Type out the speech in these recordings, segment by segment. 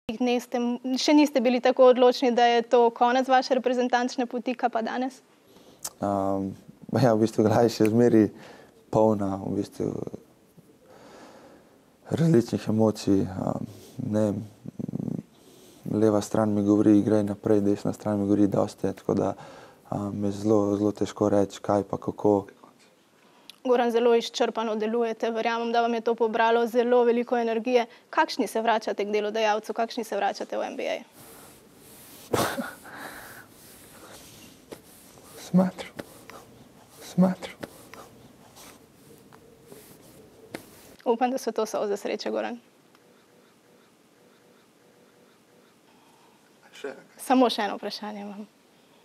dneh še niste bili tako odločni, da je to konec vaše reprezentančne poti, kaj pa danes? Ja, v bistvu glava je še zmeraj polna v bistvu različnih emocij. Ne vem, leva stran mi govori, gre naprej, desna stran mi govori, dosti je, tako da mi je zelo težko reči, kaj pa kako. Goran, zelo izčrpano delujete, verjamem, da vam je to pobralo zelo veliko energije. Kakšni se vračate k delodajalcu, kakšni se vračate v NBA? Smatram. Upam, da so to solze sreče, Goran. Samo še eno vprašanje imam.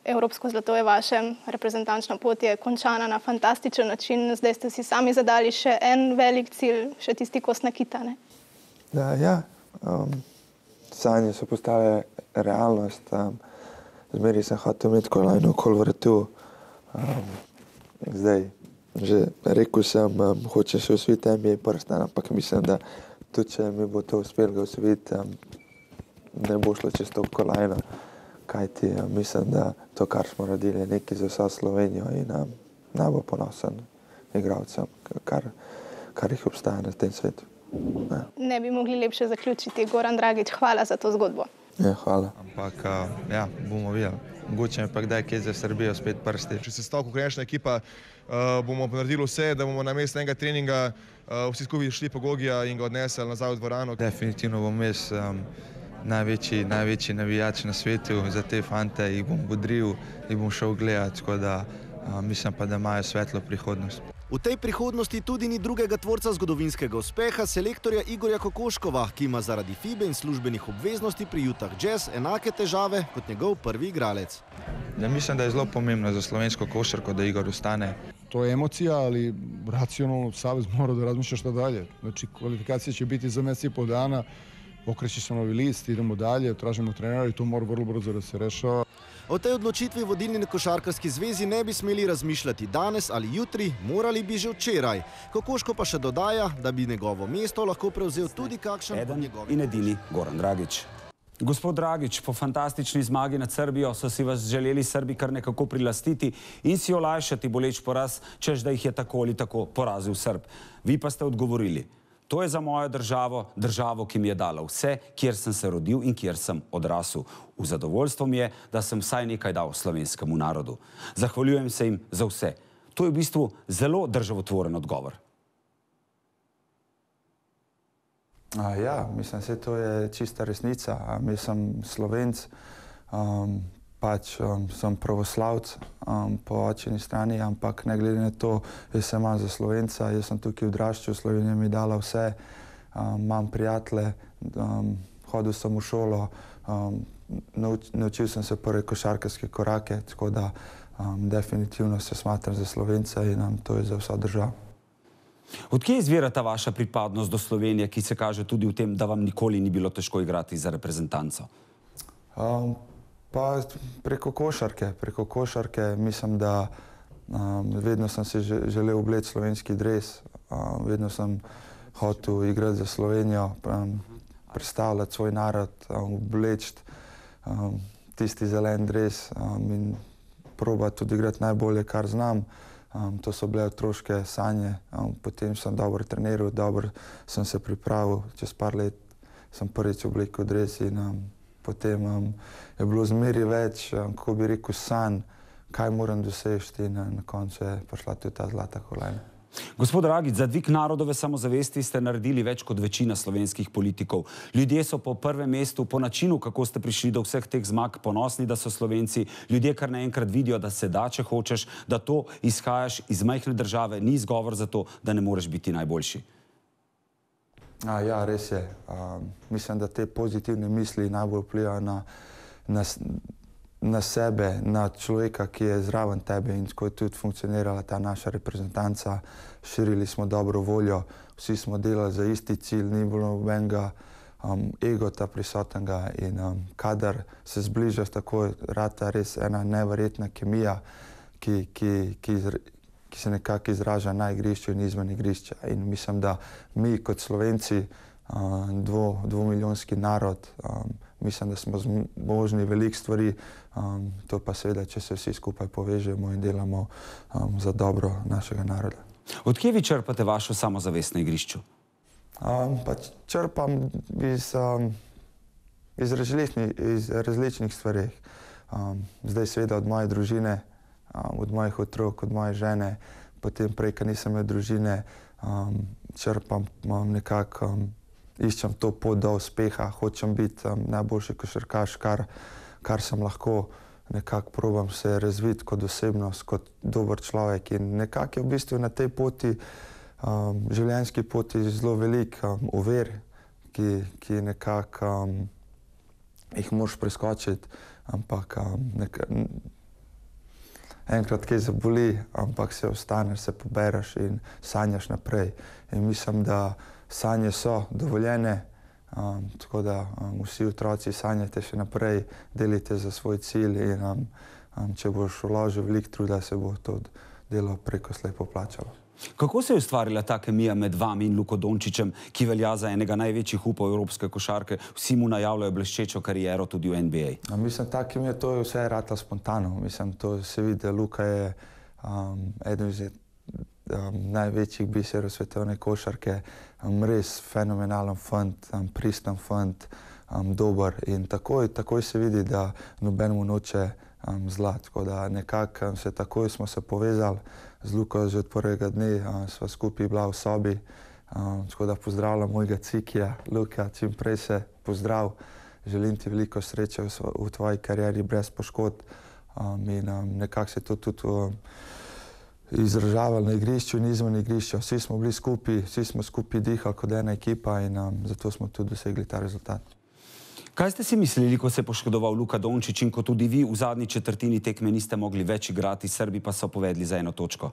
Evropsko zlato je vaše, reprezentančna pot je končana na fantastičen način, zdaj ste si sami zadali še en velik cilj, še tisti kos nakita, ne? Ja, sanje so postale realnost. Zmeraj sem hotel imeti kolajno okoli vratu. Zdaj, že rekel sem, hočem še osvojiti NBA prstan, ampak mislim, da tudi če mi bo to uspelo ga osvojiti, ne bo šlo čez to kolajno. Kajti mislim, da to, kar smo radili, je nekaj za vso Slovenijo in najbolj ponosen igralcem, kar jih obstaja na tem svetu. Ja. Ne bi mogli lepše zaključiti. Goran Dragić, hvala za to zgodbo. Ja, hvala. Ampak, ja, bomo videli. Mogoče mi pa kdaj kje za Srbijo spet prsti. Če se stavko konečna ekipa, bomo naredili vse, da bomo namesto enega treninga vsi skupaj šli po Gogija in ga odnesli nazaj v dvorano. Definitivno bom jaz največji navijač na svetu za te fante, jih bom bodril, jih bom šel gledati, tako da mislim pa, da imajo svetlo prihodnost. V tej prihodnosti tudi ni drugega tvorca zgodovinskega uspeha, selektorja Igorja Kokoškova, ki ima zaradi FIBE in službenih obveznosti pri Utah Jazz enake težave kot njegov prvi igralec. Ja, mislim, da je zelo pomembno za slovensko košarko, da Igor ostane. To je emocija, ali racionalno savez mora da razmišlja šta dalje. Znači, kvalifikacije će biti za mjesec i pol dana, okreće se novi list, idemo dalje, tražimo trenera i to mora vrlo brzo da se rešava. O tej odločitvi vodilni na košarkarski zvezi ne bi smeli razmišljati danes ali jutri, morali bi že včeraj. Kokoško pa še dodaja, da bi njegovo mesto lahko prevzel tudi kakšen od njegovih. In edini Goran Dragić. Gospod Dragić, po fantastični zmagi nad Srbijo so si vas želeli Srbi kar nekako prilastiti in si olajšati boleč poraz, češ da jih je tako ali tako porazil Srb. Vi pa ste odgovorili: to je za mojo državo, državo, ki mi je dala vse, kjer sem se rodil in kjer sem odrasel. V zadovoljstvo mi je, da sem vsaj nekaj dal slovenskemu narodu. Zahvaljujem se jim za vse. To je v bistvu zelo državotvoren odgovor. Ja, mislim, da to je čista resnica. Mi sem Slovenc, pač sem pravoslavc po očini strani, ampak ne glede na to, jaz sem za Slovenca, jaz sem tukaj odraščal, Slovenija mi je dala vse, imam prijatelje, hodil sem v šolo, naučil sem se prve košarkarske korake, tako da definitivno se smatram za Slovenca in to je za vso državo. Odkje izvira ta vaša pripadnost do Slovenije, ki se kaže tudi v tem, da vam nikoli ni bilo težko igrati za reprezentanco? Pa preko košarke mislim, da vedno sem si želel obleči slovenski dres, vedno sem hotel igrati za Slovenijo, predstavljati svoj narod, obleči tisti zelen dres in probati tudi igrati najbolje, kar znam. To so bile otroške sanje, potem sem dobro treniral, dobro sem se pripravil, čez par let sem prvič oblekel dres in potem je bilo zmeraj več, kako bi rekel, sanj, kaj moram doseči in na koncu je prišla tudi ta zlata kolajna. Gospod Dragić, za dvig narodove samozavesti ste naredili več kot večina slovenskih politikov. Ljudje so po prvem mestu, po načinu, kako ste prišli do vseh teh zmag, ponosni, da so Slovenci. Ljudje kar naenkrat vidijo, da se da, če hočeš, da to izhajaš iz majhne države, ni izgovor za to, da ne moreš biti najboljši. Ja, res je. Mislim, da te pozitivne misli najbolj vplivajo na sebe, na človeka, ki je zraven tebe in ko je tudi funkcionirala ta naša reprezentanca. Širili smo dobro voljo, vsi smo delali za isti cilj, ni bilo nobenega egota prisotnega in kadar se zbližaš, tako rata res ena neverjetna kemija, ki se nekako izraža na igrišču in izven igrišča. In mislim, da mi kot Slovenci dvomilijonski narod. Mislim, da smo zmožni veliko stvari, to pa seveda, če se vsi skupaj povežemo in delamo za dobro našega naroda. Od kje vi črpate vašo samozavest na igrišču? Pa črpam iz različnih stvareh. Zdaj seveda od moje družine, od mojih otrok, od moje žene, potem prej, ko nisem imel družine, črpam nekako, iščem to pot do uspeha, hočem biti najboljši košarkaš, kar sem lahko, nekako probam se razviti kot osebnost, kot dober človek in nekako je v bistvu na tej poti, življenjski poti zelo veliko ovir, ki nekako jih moraš preskočiti, ampak enkrat kaj zaboli, ampak se ostaneš, se pobereš in sanjaš naprej. In mislim, da sanje so dovoljene, tako da vsi otroci sanjate še naprej, delite za svoj cilj in če boš vložil veliko truda, se bo to delo preko slej poplačalo. Kako se je ustvarila ta kemija med vami in Luko Dončićem, ki velja za enega največjih upov evropske košarke? Vsi mu najavljajo bleščečo kariero tudi v NBA. Mislim, ta kemija, to je vse ratalo spontano. Mislim, to se vidi, da Luka je eden izmed največjih biserov svetovne košarke, res fenomenalen fant, pristen fant, dober in takoj se vidi, da nobenemu noče zla. Tako da nekako takoj smo se povezali z Luko že od prvega dne, sva skupaj bila v sobi, tako da pozdravljam mojega cikija, Luka, čim prej se pozdrav, želim ti veliko sreče v tvoji karieri brez poškodb in nekako se to tudi izražavali na igrišču in izven igrišča. Vsi smo bili skupaj, vsi smo skupaj dihali kot ena ekipa in zato smo tudi dosegli ta rezultat. Kaj ste si mislili, ko se je poškodoval Luka Dončić in ko tudi vi v zadnji četrtini tekme niste mogli več igrati, Srbi pa so povedli za 1 točko?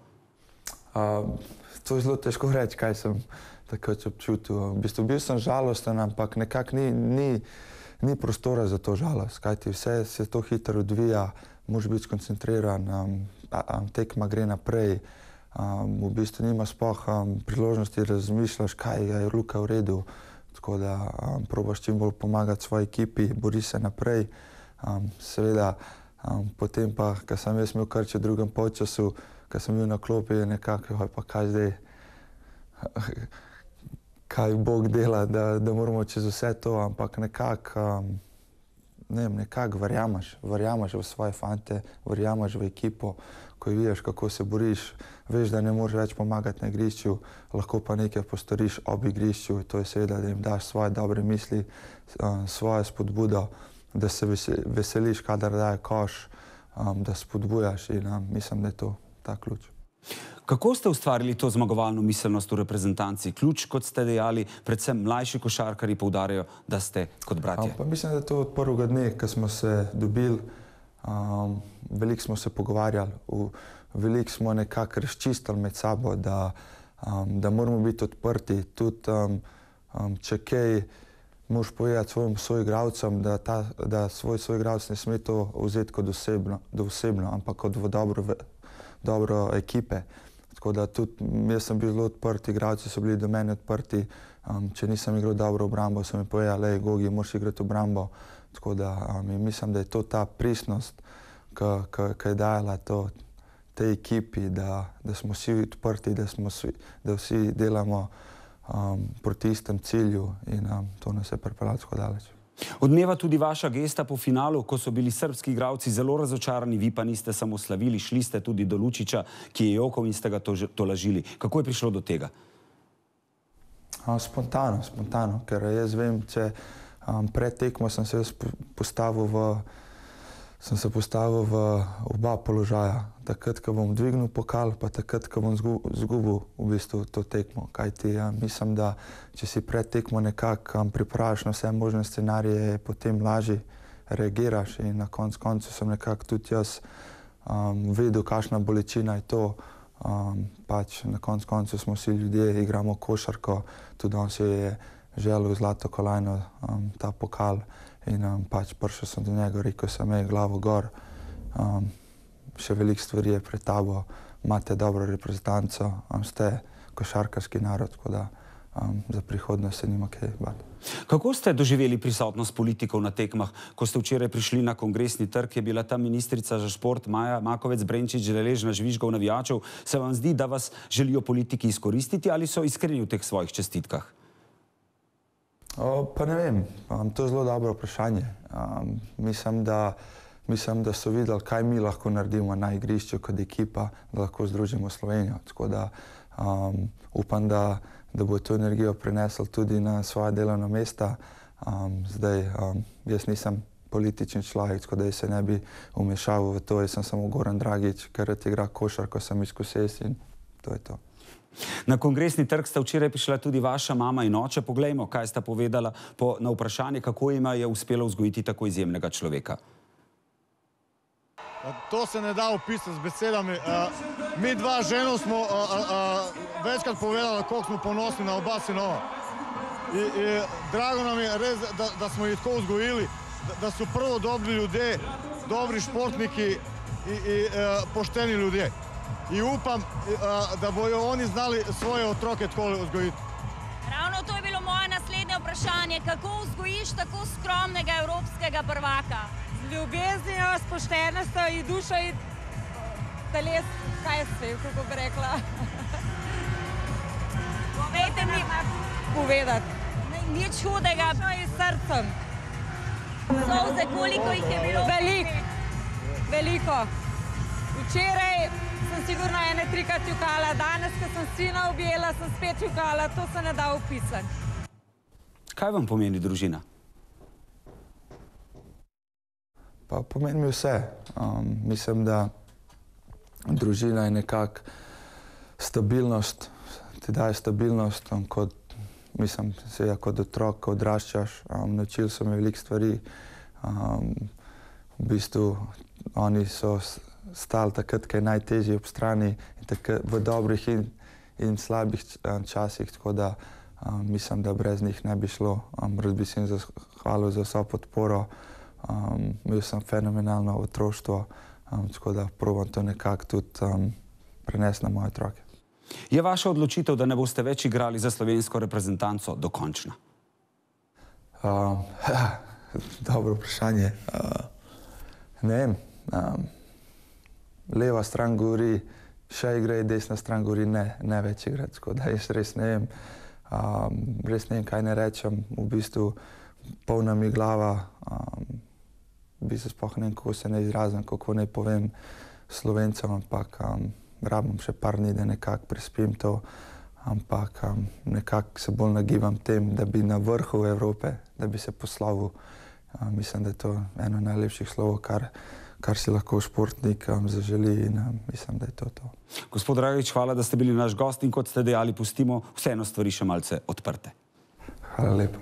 To je zelo težko reči, kaj sem takrat občutil. V bistvu bil sem žalosten, ampak nekako ni prostora za to žalost, kajti vse se to hitro odvija, moraš biti skoncentriran, tekma gre naprej, v bistvu nima sploh priložnosti razmišljaš, kaj je Luka v redu, tako da probaš čim bolj pomagati svoji ekipi, bori se naprej. Seveda, potem pa, ko sem jaz imel krč v drugem polčasu, ko sem bil na klopi, je nekako, pa kaj zdaj, kaj Bog dela, da moramo čez vse to, ampak nekako verjameš v svoje fante, verjameš v ekipo, ko vidiš, kako se boriš, veš, da ne moreš več pomagati na igrišču, lahko pa nekaj postoriš ob igrišču, to je seveda, da jim daš svoje dobre misli, svojo spodbudo, da se veseliš, kadar daje koš, da spodbujaš in mislim, da je to ta ključ. Kako ste ustvarili to zmagovalno miselnost v reprezentanci? Ključ, kot ste dejali, predvsem mlajši košarkarji poudarjajo, da ste kot bratje. Pa mislim, da je to od prvega dne, ko smo se dobili, veliko smo se pogovarjali, veliko smo nekako razčistili med sabo, da moramo biti odprti. Tudi, če kaj moraš povedati svojim soigralcem, da svoj soigralec ne sme to vzeti kot osebno, ampak kot v dobro ekipe. Tako da tudi jaz sem bil zelo odprt, igralci so bili do mene odprti. Če nisem igral dobro obrambo, so mi povedali, lej, Gogi, moraš igrati obrambo. Tako da mislim, da je to ta pristnost, ki je dajala tej ekipi, da smo vsi odprti, da vsi delamo proti istem cilju in to nas je pripeljalo tako daleč. Odmeva tudi vaša gesta po finalu, ko so bili srbski igralci zelo razočarani, vi pa niste samo slavili, šli ste tudi do Lučića, ki je jokal in ste ga tolažili. Kako je prišlo do tega? Spontano, ker jaz vem, če pred tekmo sem se postavil v oba položaja. Takrat, ko bom dvignil pokal, pa takrat, ko bom izgubil v bistvu to tekmo. Kajti mislim, da če si pred tekmo nekako pripraviš na vse možne scenarije, potem lažje reagiraš in na koncu sem nekako tudi jaz vedel, kakšna bolečina je to. Pač na koncu smo vsi ljudje, igramo košarko, tudi on si je želel zlato kolajno, ta pokal in pač prišel sem do njega, rekel sem, glavo gor, še veliko stvari je pred tabo, imate dobro reprezentanco, ste košarkarski narod, tako da za prihodnost se nima kaj bati. Kako ste doživeli prisotnost politikov na tekmah? Ko ste včeraj prišli na Kongresni trg, je bila tam ministrica za šport Maja Makovec-Brenčič deležna žvižgov navijačev. Se vam zdi, da vas želijo politiki izkoristiti ali so iskreni v teh svojih čestitkah? Pa ne vem, to je zelo dobro vprašanje. Mislim, da so videli, kaj mi lahko naredimo na igrišču kot ekipa, da lahko združimo Slovenijo. Tako da upam, da bo to energijo prenesel tudi na svoja delovna mesta. Zdaj, jaz nisem politični človek, tako da se ne bi vmešaval v to. Jaz sem samo Goran Dragič, ker igra košarko, sem iz Koses in to je to. Na Kongresni trg sta včeraj prišla tudi vaša mama in oče. Poglejmo, kaj sta povedala na vprašanje, kako jima je uspelo vzgojiti tako izjemnega človeka. To se ne da opisati z besedami. Mi dva ženo smo večkrat povedali, koliko smo ponosni na oba sinova. Drago nam je res, da smo jih tako vzgojili, da so prvo dobri ljudje, dobri športniki in pošteni ljudje. In upam, da bojo oni znali svoje otroke tako vzgojiti. Ravno to je bilo moje naslednje vprašanje. Kako vzgojiš tako skromnega evropskega prvaka? Z ljubeznijo, s poštenostjo in dušo in teles, kaj se, kako bi rekla. Povejte mi povedati. Nič hudega. Dušo in srcem. Solze, koliko jih je bilo? Veliko. Včeraj sem sigurno ene 3-krat jokala, danes, ko sem sina objela, sem spet jokala, to se ne da opisati. Kaj vam pomeni družina? Pa pomeni mi vse. Mislim, da družina je nekako stabilnost, ti daje stabilnost, mislim, seveda kot otrok, ko odraščaš, naučili so me veliko stvari. V bistvu oni so stali takrat, ko je najtežje ob strani, v dobrih in slabih časih, tako da mislim, da brez njih ne bi šlo. Rad bi se jim zahvalil za vso podporo. Imel sem fenomenalno otroštvo, tako da probam to nekako tudi prenesti na moje otroke. Je vaša odločitev, da ne boste več igrali za slovensko reprezentanco, dokončna? Dobro vprašanje. Ne vem. Leva stran govori, še igra, desna stran govori, ne več igrati. Tako da jaz res ne vem. Res ne vem, kaj ne rečem. V bistvu polna mi glava. V bistvu sploh ne vem, kako se ne izrazim, kako ne povem Slovencem, ampak rabim še par dni, da nekako prespim to. Ampak nekako se bolj nagibam tem, da bi na vrhu Evrope, da bi se poslovil. Mislim, da je to eno najlepših slovov, kar si lahko športnik zaželi in mislim, da je to to. Gospod Dragič, hvala, da ste bili naš gost in kot ste dejali, pustimo vseeno stvari še malce odprte. Hvala lepa.